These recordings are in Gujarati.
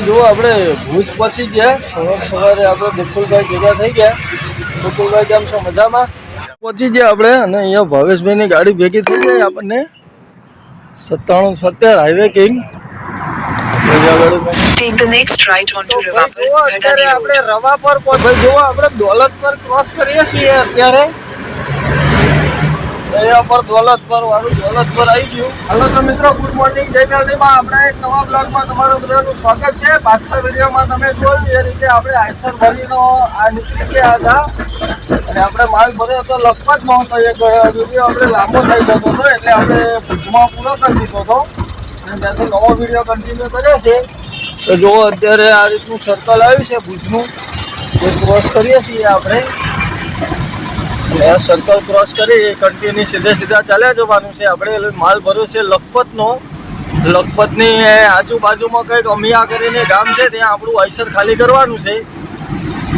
જો આપણે ભુજ પહોંચી ગયા સવારે આપણે બકુલભાઈ ભેગા થઈ ગયા। બકુલભાઈ કેમ છો? મજામાં? પહોંચી ગયા આપણે અને અહીંયા ભાવેશભાઈની ગાડી ભેગી થઈ ગઈ આપણને 9770 હાઈવે કિંગ। અત્યારે આપણે રવા પર ભાઈ જો આપણે દોલત પર ક્રોસ કરીએ છીએ અત્યારે અહીંયા પર દોલત પર વાળું દોલત પર આવી ગયું। હાલો તો મિત્રો, ગુડ મોર્નિંગ, જય મેલડીમાં આપણે એક નવા બ્લોગમાં તમારું બધાનું સ્વાગત છે। પાછલા વિડીયોમાં તમે જોયું એ રીતે આપણે આઈસર ભરીનો આ નીકળી ગયા હતા અને આપણે માલ ભર્યો હતો લખપતમાં। તો એક વિડીયો આપણે લાંબો થઈ જતો હતો એટલે આપણે ભુજમાં પૂરો કરી દીધો હતો અને ત્યાંથી નવો વિડીયો કન્ટિન્યુ કર્યો છે। તો જુઓ અત્યારે આ રીતનું સર્કલ આવ્યું છે ભુજનું, જે ક્રોસ કરીએ છીએ આપણે અને આ સર્કલ ક્રોસ કરી કન્ટિન્યુ સીધા ચાલ્યા જવાનું છે આપણે। માલ ભર્યો છે લખપતનો, લખપતની આજુબાજુમાં કંઈક અમિયા કરીને ગામ છે, ત્યાં આપણું આઈસર ખાલી કરવાનું છે।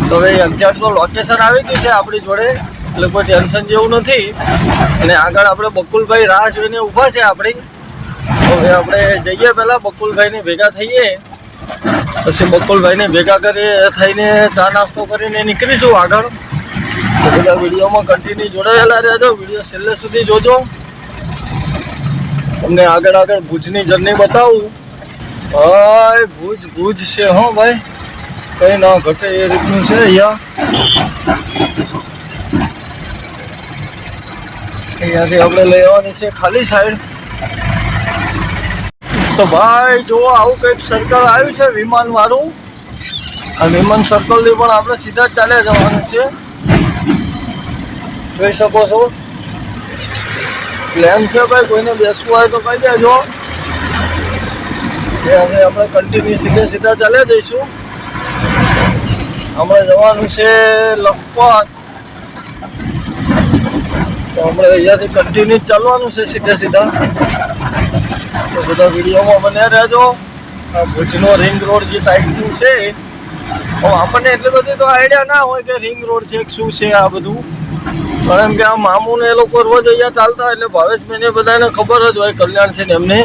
તો હવે એક્ઝેક્ટનું લોકેશન આવી ગયું છે આપણી જોડે એટલે કોઈ ટેન્શન જેવું નથી અને આગળ આપણે બકુલભાઈ રાહ જોઈને ઊભા છે આપણી। હવે આપણે જઈએ પહેલાં બકુલભાઈને ભેગા થઈએ, પછી બકુલભાઈને ભેગા થઈને ચા નાસ્તો કરીને નીકળીશું આગળ। તો બધા વિડીયોમાં કન્ટિન્યુ જોડાયેલા રહેજો, વિડીયો છેલ્લે સુધી જોજો। તમને આગળ ભુજની જર્ની બતાવું। ભાઈ ભુજ છે હો ભાઈ, કંઈ ના ઘટે એ રીતનું છે અહીંયાથી આપણે લઈ આવવાની છે ખાલી સાઈડ। તો ભાઈ જુઓ આવું કંઈક સર્કલ આવ્યું છે વિમાન વાળું, આ વિમાન સર્કલથી પણ આપણે સીધા જ ચાલ્યા જવાનું છે। જોઈ શકો છો પ્લેન છે ભાઈ, કોઈને બેસવું હોય તો કહી દેજો। હવે આપણે કન્ટિન્યુ સીધા ચાલ્યા જઈશું। આપણે જવાનું છે લખપત, તો આપણે અહીંયાથી કન્ટિન્યુ ચાલવાનું છે સીધા। તો બધા વિડીયોમાં બન્યા રહેજો। આ ભુજનો રિંગ રોડ જે ટાઈપનું છે, આપણને એટલી બધી તો આઈડિયા ના હોય કે રિંગ રોડ છે શું છે આ બધું, પણ એમ કે આ મામુને એ લોકો રોજ અહીંયા ચાલતા એટલે ભાવેશભાઈને બધાને ખબર જ હોય, કલ્યાણ છે ને એમને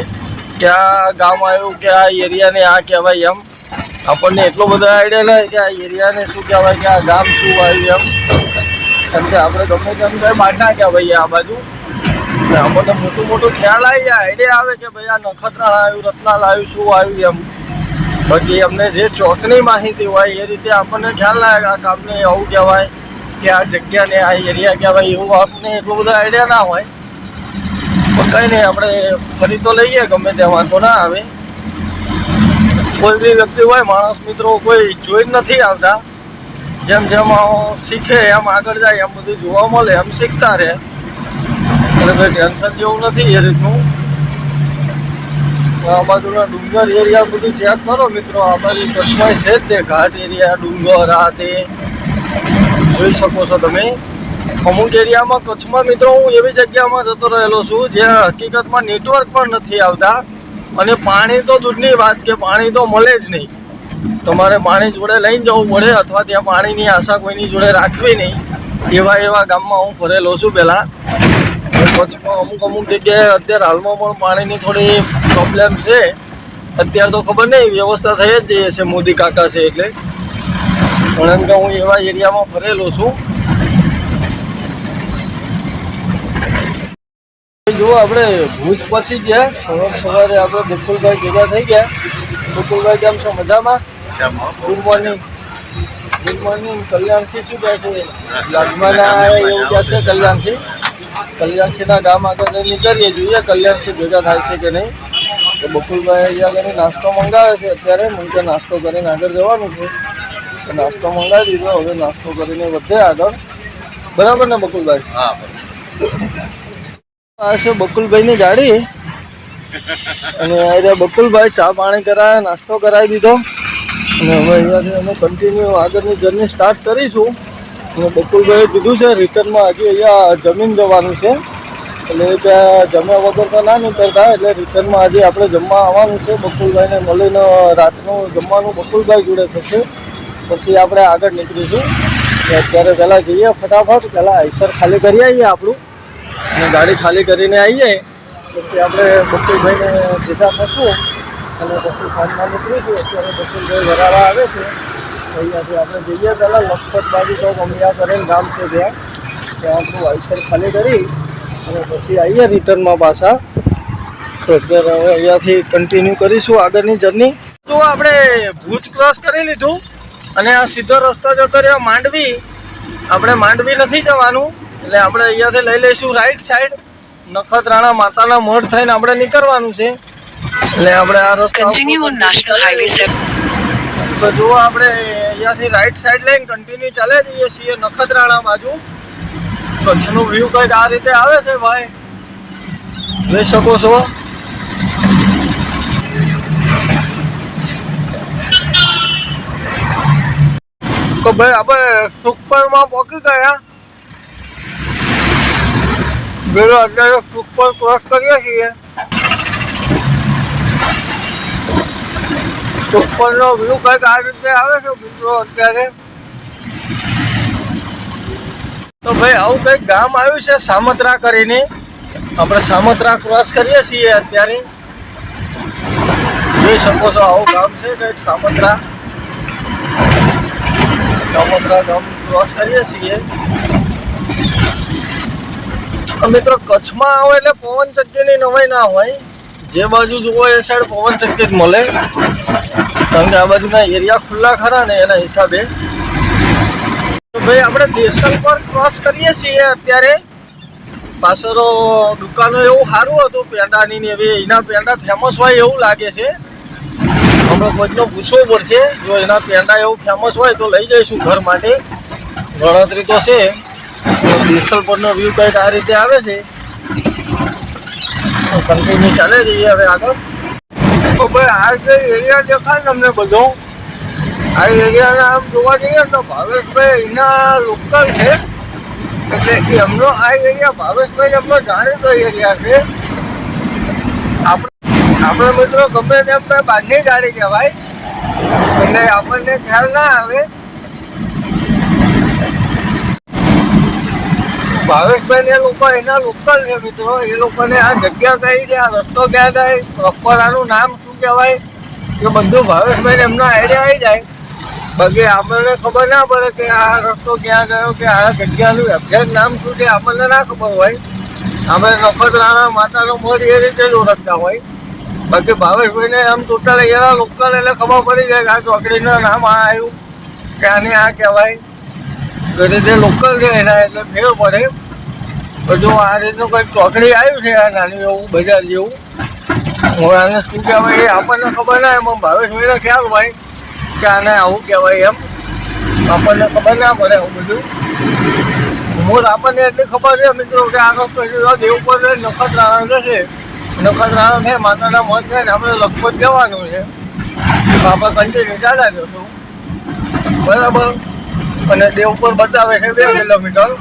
કે આ ગામ આવ્યું કે આ એરિયાને આ કહેવાય એમ। આપણને એટલો બધો આઈડિયા નહીં કે આ એરિયાને શું કહેવાય કે આ ગામ શું આવ્યું એમ કે આપણે ગમે તેમ કંઈ બાટા કહેવાય આ બાજુ, આપણને મોટું ખ્યાલ આવી જાય, આઈડિયા આવે કે ભાઈ આ નખત્રાણા આવ્યું, રત્નાલ આવ્યું, શું આવ્યું એમ। બાકી અમને જે ચોકની માહિતી હોય એ રીતે આપણને ખ્યાલ આવે કે આ કામને આવું કહેવાય કે આ જગ્યાને આ એરિયા કહેવાય, એવું આપણને એટલો બધો આઈડિયા ના હોય। પણ કંઈ નહીં, આપણે ફરી તો લઈએ ગમે ત્યાં, વાંધો ના આવે। કોઈ બી વ્યક્તિ હોય, માણસ મિત્રો કોઈ જોઈ નથી આવતા, જેમ શીખે એમ આગળ જાય, એમ બધું જોવા મળે એમ શીખતા રહે એટલે કોઈ ટેન્શન જેવું નથી એ રીતનું। આ બાજુના ડુંગર એરિયા બધું ચેક કરો મિત્રો, આ બાજુ કચ્છમાં છે જ તે ઘાટ એરિયા, ડુંગર આ તે જોઈ શકો છો તમે। અમુક એરિયામાં કચ્છમાં મિત્રો હું એવી જગ્યામાં જતો રહેલો છું જ્યાં હકીકતમાં નેટવર્ક પણ નથી આવતા અને પાણી તો દૂરની વાત કે પાણી તો મળે જ નહીં, તમારે પાણી જોડે લઈને જવું પડે અથવા ત્યાં પાણીની આશા કોઈની જોડે રાખવી નહીં। એવા ગામમાં હું ફરેલો છું પહેલાં। કચ્છમાં અમુક જગ્યાએ અત્યારે હાલમાં પણ પાણીની થોડી પ્રોબ્લેમ છે, અત્યારે તો ખબર નહીં, વ્યવસ્થા થઈ જ જઈએ છે મોદી કાકા છે એટલે, પણ એમ કે હું એવા એરિયામાં ફરેલો છું। જો આપણે ભુજ પહોંચી ગયા, સવારે આપણે બકુલભાઈ ભેગા થઈ ગયા। બકુલભાઈ કેમ છો? મજામાં? Good morning. કલ્યાણસિંહ શું કહે છે? લાગવાના એવું કહે છે કલ્યાણસિંહના ગામ આગળ નીકળીએ, જોઈએ કલ્યાણસિંહ ભેગા થાય છે કે નહીં। તો બકુલભાઈ અહીંયા આગળ નાસ્તો મંગાવે છે અત્યારે, મને નાસ્તો કરીને આગળ જવાનું છે, તો નાસ્તો મંગાવી દીધો, હવે નાસ્તો કરીને વધે આગળ, બરાબર ને બકુલભાઈ? હા, આ છે બકુલભાઈની ગાડી અને અહીંયા બકુલભાઈ ચા પાણી કરાવે, નાસ્તો કરાવી દીધો અને હવે અહીંયાથી અમે કન્ટિન્યુ આગળની જર્ની સ્ટાર્ટ કરીશું। અને બકુલભાઈએ કીધું છે રિટર્નમાં હજી અહીંયા જમીન જવાનું છે એટલે કે જમ્યા વગર તો ના નીકળતા, એટલે રિટર્નમાં હજી આપણે જમવા આવવાનું છે। બકુલભાઈને મળીને રાતનું જમવાનું બકુલભાઈ જોડે થશે, પછી આપણે આગળ નીકળીશું। અત્યારે પહેલાં જઈએ ફટાફટ, પહેલાં આઈસર ખાલી કરી આવીએ આપણું અને ગાડી ખાલી કરીને આવીએ, પછી આપણે બકુલભાઈને ભેગા થશું અને પછી સાંજમાં નીકળીશું. અત્યારે બકુલભાઈ ભરાવા આવે છે. અહીંયાથી આપણે જઈએ પહેલાં લખપત બાજુ તો અમિયા કરેલ ગામ છે ત્યાં આપણું વાઇસર ખાલી કરી અને પછી આવીએ રિટર્નમાં પાછા. તો અત્યારે હવે અહીંયાથી કન્ટિન્યુ કરીશું આગળની જર્ની. તો આપણે ભુજ ક્રોસ કરી લીધું અને આ સીધો રસ્તો જતો રહ્યો માંડવી. આપણે માંડવી નથી જવાનું એટલે આપણે અહીંયાથી લઈ લઈશું રાઈટ સાઈડ. નખત્રાણા માતાના મઢ થઈને આપણે નીકળવાનું છે એટલે આપણે આ રસ્તો તો જુઓ આપણે અહીંયાથી રાઈટ સાઈડ લઈને કન્ટિન્યુ ચાલે જઈએ છીએ નખત્રાણા બાજુ. કચ્છનું વ્યૂ કંઈક આ રીતે આવે છે ભાઈ, જોઈ શકો છો. તો ભાઈ આપણે સુખપરમાં પહોંચી ગયા. બેલો અત્યારે સુખપર ક્રોસ કરીએ છીએ. સુખપરનો વ્યૂ કંઈક આ રીતે આવે છે મિત્રો અત્યારે. તો ભાઈ આવું કંઈક ગામ આવ્યું છે સામત્રા કરીને. આપણે સામત્રા ક્રોસ કરીએ છીએ અત્યારે. જોઈ શકો છો આવું ગામ છે કંઈક સામત્રા. સામત્રા ગામ ક્રોસ કરીએ છીએ. મિત્રો કચ્છમાં આવે એટલે પવન ચક્કીની નવાઈ ના હોય. જે બાજુ જુઓ એ સાઈડ પવન ચક્કી જ મળે, કારણ કે આ બાજુના એરિયા ખુલ્લા ખરા ને એના હિસાબે. તો ભાઈ આપણે દેસલ પર ક્રોસ કરીએ છીએ અત્યારે. પાછળ દુકાનો એવું સારું હતું પેંડાની ને એવી. એના પેંડા ફેમસ હોય એવું લાગે છે. આપણે કોઈનો પૂછવું પડશે. જો એના પેંડા એવું ફેમસ હોય તો લઈ જઈશું ઘર માટે. ગણતરી તો છે. દેસલ પરનો વ્યૂ કંઈક આ રીતે આવે છે. કન્ટિન્યુ ચાલે જઈએ હવે આગળ. તો ભાઈ આ જે એરિયા દેખાય તમને બધો, આ એરિયાના આમ જોવા જઈએ તો ભાવેશભાઈ એના લોકલ છે. એટલે એમનો આ એરિયા ભાવેશભાઈ એમનો જાણીતો એરિયા છે. આપણે મિત્રો ગમે તેમ બહારની ગાડી કહેવાય એટલે આપણને ખ્યાલ ના આવે. ભાવેશભાઈ ને લોકો એના લોકલ છે મિત્રો. એ લોકોને આ જગ્યા કઈ છે, આ રસ્તો ક્યાં જાય, પ્રોપર આનું નામ શું કહેવાય એ બધું ભાવેશભાઈને એમનો આઈડિયા આવી જાય. બાકી આપણને ખબર ના પડે કે આ રસ્તો ક્યાં ગયો કે આ જગ્યાનું એક્ઝેક્ટ નામ શું છે આપણને ના ખબર હોય. આપણે નખત્રાણા માતાનો મઢ એ રીતે જ ઓળખતા હોય. બાકી ભાવેશભાઈને આમ ટોટલ એના લોકલ એટલે ખબર પડી જાય કે આ ચોકડીનું નામ આ આવ્યું કે આને આ કહેવાય. તો રીતે લોકલ છે એના એટલે ફેર પડે. તો જો આ રીતનું કંઈક ચોકડી આવ્યું છે આ નાનું એવું બજાર જેવું. હવે આને શું કહેવાય એ આપણને ખબર ના. એમાં ભાવેશભાઈને ખ્યાલ હોય કે આને આવું કહેવાય એમ. આપણને ખબર ના પડે આવું બધું. મૂળ આપણને એટલી ખબર છે મિત્રો કે આ રસ્તો દેવપર નખત્રાણા જશે. નખત્રાણા છે માતાના મઢ છે ને આપણે લખપત જવાનું છે. તો આપણે કન્ટિન્યુ ચાલ્યા જશું બરાબર. અને દેવપર બતાવે છે 2 કિલોમીટર.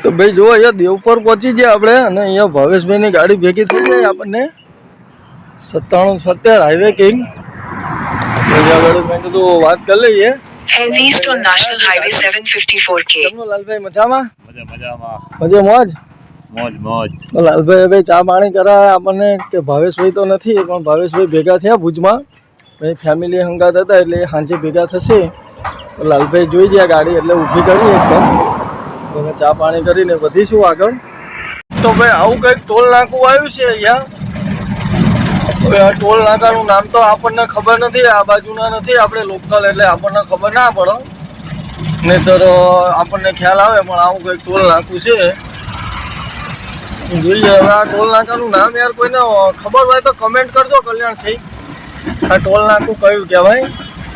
તો ભાઈ જો અહીંયા દેવપર પહોંચી ગયા આપણે. અને અહીંયા ભાવેશભાઈની ગાડી ભેગી થઈ જાય આપણને 9770 હાઈવે કિંગ. આગળ તો વાત કરી લઈએ. East on National Highway 754K. તમને લાલભાઈ મજામાં? મજામાં. મજે મોજ? મોજ. લાલભાઈ ભાઈ ચા પાણી કરાવે આપણને કે ભાવેશભાઈ તો નથી પણ ભાવેશભાઈ ભેગા થયા ભુજમાં. ભાઈ ફેમિલી હંગાત હતા એટલે સાંજે ભેગા થશે. તો લાલભાઈ જોઈ ગયા ગાડી એટલે ઊભી કરી એકદમ. એને ચા પાણી કરીને વધીશું આગળ. તો ભાઈ આવું કંઈક ટોલ નાકું આવ્યું છે અહીંયા. હવે આ ટોલ નાકાનું નામ તો આપણને ખબર નથી. આ બાજુના નથી આપણે લોકલ એટલે આપણને ખબર ના પડે. નહીંતર આપણને ખ્યાલ આવે. પણ આવું કંઈક ટોલ નાકું છે. જોઈએ હવે આ ટોલ નાકાનું નામ યાર કોઈને ખબર હોય તો કમેન્ટ કરજો કલ્યાણસિંહ. આ ટોલ નાકું કયું કહેવાય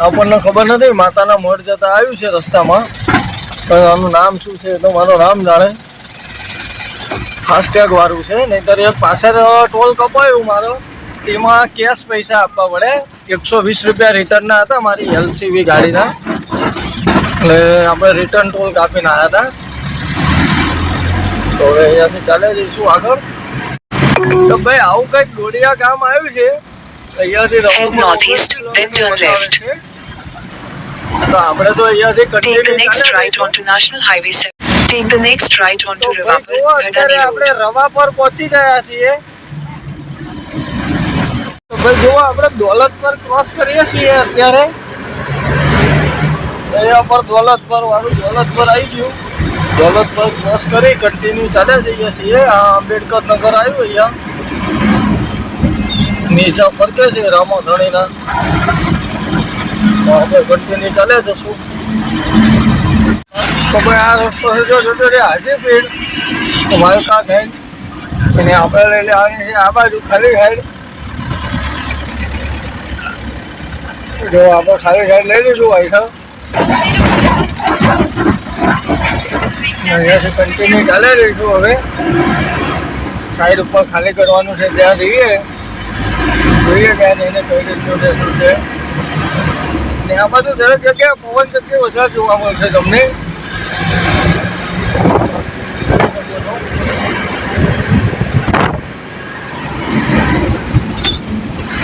આપણને ખબર નથી. માતાના મઢ જતા આવ્યું છે રસ્તામાં. પણ આનું નામ શું છે તો મારો રામ જાણે. ફાસ્ટેગ વાળું છે. નહીંતર એક પાછળ ટોલ કપાયું મારો. એમાં કેશ પૈસા આપવા પડે. 120 રૂપિયા રિટર્નના હતા મારી LCV ગાડીના. એટલે આપણે રિટર્ન ટોલ કાપીને આવ્યા હતા. તો હવે અહીંયાથી ચાલે જઈશું આગળ. તો ભાઈ આવું કંઈક ડોડિયા ગામ આવ્યું છે. અહીંયાથી Head northeast, then turn left. તો આપણે તો અહીંયાથી Take the next right onto National Highway 7. Take the next right onto Ravapur, અત્યારે Gadani આપણે Road. રવા પર પહોંચી ગયા છીએ. તો ભાઈ જુઓ આપણે દોલત પર ક્રોસ કરીએ છીએ અત્યારે. અહીંયા પર દોલત પર વાળું દોલત પર આવી ગયું. દોલત પર ક્રોસ કરી કન્ટિન્યુ ચાલ્યા જઈએ છીએ. આ આંબેડકર નગર આવ્યું અહીંયા. નીચા ફરકે છે રામાધણીના. આપણે કન્ટિન્યુ ચાલ્યા જશું. તો ભાઈ આ રસ્તો જો જોતો રે હાજીપીર તો મારું કાંક હેડ અને આપણે લઈ લેવાની છે આ બાજુ ખાલી હેડ. જો આપણે ખાલી હેડ લઈ લીધું અહીંયાથી કન્ટિન્યુ ચાલે રહીશું. હવે સાઈડ ઉપર ખાલી કરવાનું છે ત્યાં જઈએ ત્યાં જઈને કઈ રીતનું છે શું છે. ને આ બાજુ દરેક જગ્યાએ પવન ચક્કી વધારે જોવા મળશે તમને.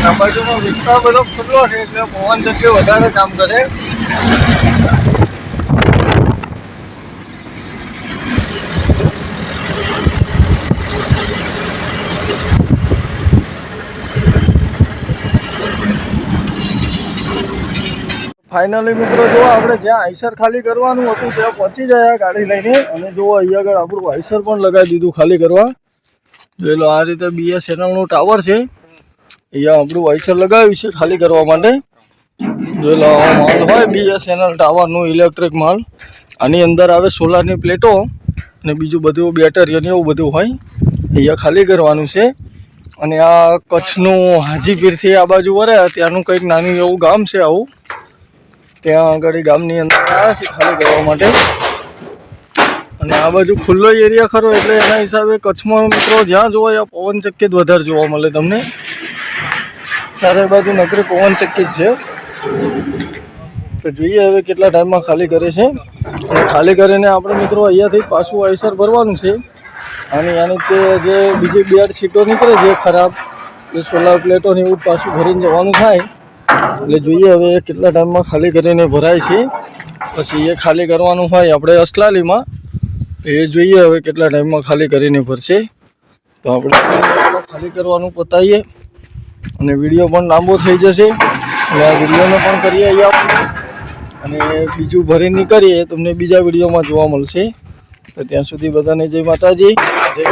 આ બાજુનો વિસ્તાર બધો ખુલ્લો છે એટલે પવન ચક્કી વધારે કામ કરે. ફાઇનલી મિત્રો જો આપણે જ્યાં આઈસર ખાલી કરવાનું હતું ત્યાં પહોંચી ગયા ગાડી લઈને. અને જો અહીંયા આગળ આપણું આઈસર પણ લગાવી દીધું ખાલી કરવા. જોઈ લો આ રીતે BSNLનું ટાવર છે. અહીંયા આપણું આઈસર લગાવ્યું છે ખાલી કરવા માટે. જોઈ લો માલ હોય BSNL ટાવરનું ઇલેક્ટ્રિક માલ. આની અંદર આવે સોલારની પ્લેટો અને બીજું બધું બેટરી અને એવું બધું હોય. અહીંયા ખાલી કરવાનું છે. અને આ કચ્છનું હાજીપીરથી આ બાજુ વરે ત્યાંનું કંઈક નાનું એવું ગામ છે આવું. ત્યાં આગળ ગામની અંદર આવ્યા છે ખાલી કરવા માટે. અને આ બાજુ ખુલ્લો એરિયા ખરો એટલે એના હિસાબે કચ્છમાં મિત્રો જ્યાં જોવો ત્યાં પવન ચક્કી જ વધારે જોવા મળે તમને. ચારે બાજુ નકરી પવન ચક્કી જ છે. તો જોઈએ હવે કેટલા ટાઈમમાં ખાલી કરે છે. અને ખાલી કરીને આપણે મિત્રો અહીંયાથી પાછું આઈસર ભરવાનું છે. અને આની તે જે બીજી 2 સીટો નીકળે છે ખરાબ એ સોલાર પ્લેટોને એવું પાછું ભરીને જવાનું થાય. એટલે જોઈએ હવે કેટલા ટાઈમમાં ખાલી કરીને ભરાય છે. પછી એ ખાલી કરવાનું હોય આપણે અસલાલીમાં. એ જોઈએ હવે કેટલા ટાઈમમાં ખાલી કરીને ભરશે. તો આપણે ખાલી કરવાનું પતાવીએ અને વિડીયો પણ લાંબો થઈ જશે. એટલે આ વિડીયોને પણ કરીએ અહીંયા અને બીજું ભરીને નીકળીએ તમને બીજા વિડીયોમાં જોવા મળશે. તો ત્યાં સુધી બધાને જય માતાજી, જય